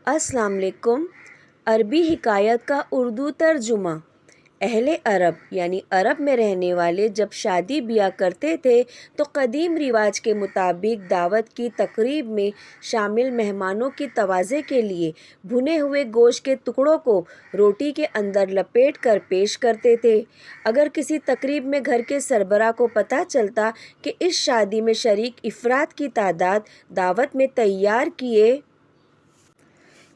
अस्सलाम वालेकुम। अरबी हिकायत का उर्दू तर्जुमा। अहले अरब यानी अरब में रहने वाले जब शादी ब्याह करते थे तो कदीम रिवाज के मुताबिक दावत की तकरीब में शामिल मेहमानों की तवाज़े के लिए भुने हुए गोश्त के टुकड़ों को रोटी के अंदर लपेट कर पेश करते थे। अगर किसी तकरीब में घर के सरबराह को पता चलता कि इस शादी में शरीक इफ़रात की तादाद दावत में तैयार किए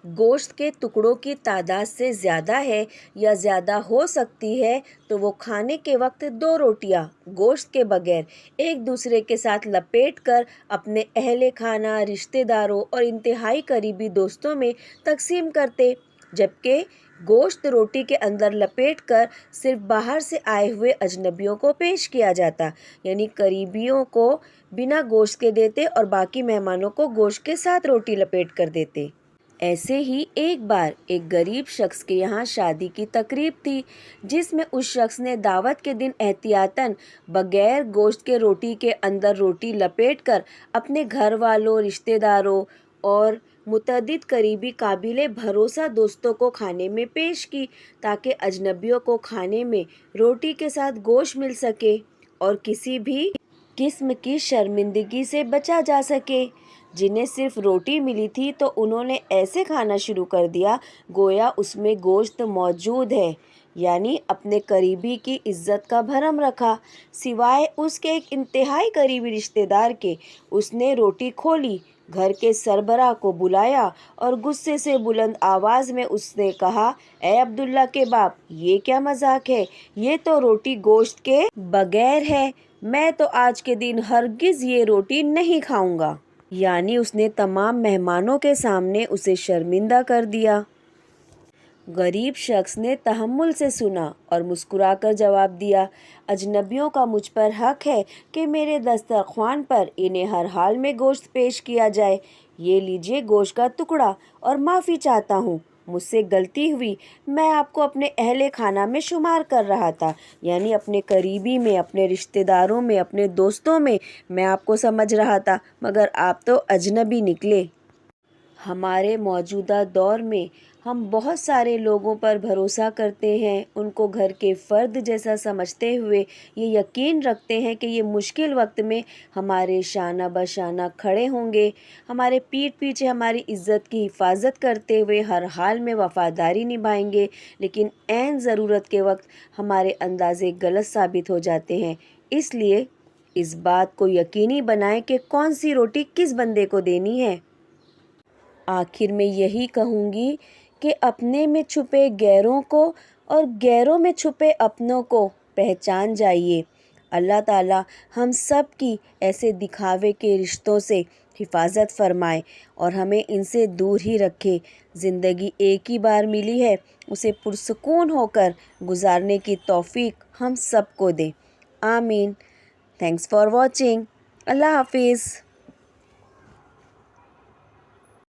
गोश्त के टुकड़ों की तादाद से ज़्यादा है या ज़्यादा हो सकती है तो वो खाने के वक्त 2 रोटियां गोश्त के बगैर एक दूसरे के साथ लपेट कर अपने अहले खाना, रिश्तेदारों और इंतहाई करीबी दोस्तों में तकसीम करते, जबकि गोश्त रोटी के अंदर लपेट कर सिर्फ बाहर से आए हुए अजनबियों को पेश किया जाता, यानी करीबियों को बिना गोश्त के देते और बाकी मेहमानों को गोश्त के साथ रोटी लपेट कर देते। ऐसे ही एक बार एक गरीब शख्स के यहाँ शादी की तकरीब थी, जिसमें उस शख्स ने दावत के दिन एहतियातन बगैर गोश्त के रोटी के अंदर रोटी लपेटकर अपने घर वालों, रिश्तेदारों और मुतअद्दिद करीबी काबिले भरोसा दोस्तों को खाने में पेश की, ताकि अजनबियों को खाने में रोटी के साथ गोश्त मिल सके और किसी भी किस्म की शर्मिंदगी से बचा जा सके। जिन्हें सिर्फ रोटी मिली थी तो उन्होंने ऐसे खाना शुरू कर दिया गोया उसमें गोश्त मौजूद है, यानी अपने करीबी की इज्जत का भरम रखा। सिवाय उसके एक इंतहाई करीबी रिश्तेदार के उसने रोटी खोली, घर के सरबराह को बुलाया और गुस्से से बुलंद आवाज़ में उसने कहा, ए अब्दुल्ला के बाप, ये क्या मजाक है? ये तो रोटी गोश्त के बगैर है। मैं तो आज के दिन हरगिज़ ये रोटी नहीं खाऊंगा। यानी उसने तमाम मेहमानों के सामने उसे शर्मिंदा कर दिया। गरीब शख्स ने तहम्मुल से सुना और मुस्कुराकर जवाब दिया, अजनबियों का मुझ पर हक है कि मेरे दस्तरख्वान पर इन्हें हर हाल में गोश्त पेश किया जाए। ये लीजिए गोश्त का टुकड़ा और माफ़ी चाहता हूँ, मुझसे गलती हुई। मैं आपको अपने अहले खाना में शुमार कर रहा था, यानी अपने करीबी में, अपने रिश्तेदारों में, अपने दोस्तों में मैं आपको समझ रहा था, मगर आप तो अजनबी निकले। हमारे मौजूदा दौर में हम बहुत सारे लोगों पर भरोसा करते हैं, उनको घर के फ़र्द जैसा समझते हुए ये यकीन रखते हैं कि ये मुश्किल वक्त में हमारे शाना बशाना खड़े होंगे, हमारे पीठ पीछे हमारी इज़्ज़त की हिफाजत करते हुए हर हाल में वफ़ादारी निभाएंगे, लेकिन ऐन ज़रूरत के वक्त हमारे अंदाज़े गलत साबित हो जाते हैं। इसलिए इस बात को यकीनी बनाएं कि कौन सी रोटी किस बंदे को देनी है। आखिर में यही कहूँगी कि अपने में छुपे गैरों को और गैरों में छुपे अपनों को पहचान जाइए। अल्लाह ताला हम सब की ऐसे दिखावे के रिश्तों से हिफाजत फरमाए और हमें इनसे दूर ही रखे। ज़िंदगी एक ही बार मिली है, उसे पुरसुकून होकर गुजारने की तौफीक हम सब को दे। आमीन। Thanks for watching. अल्लाह हाफिज़।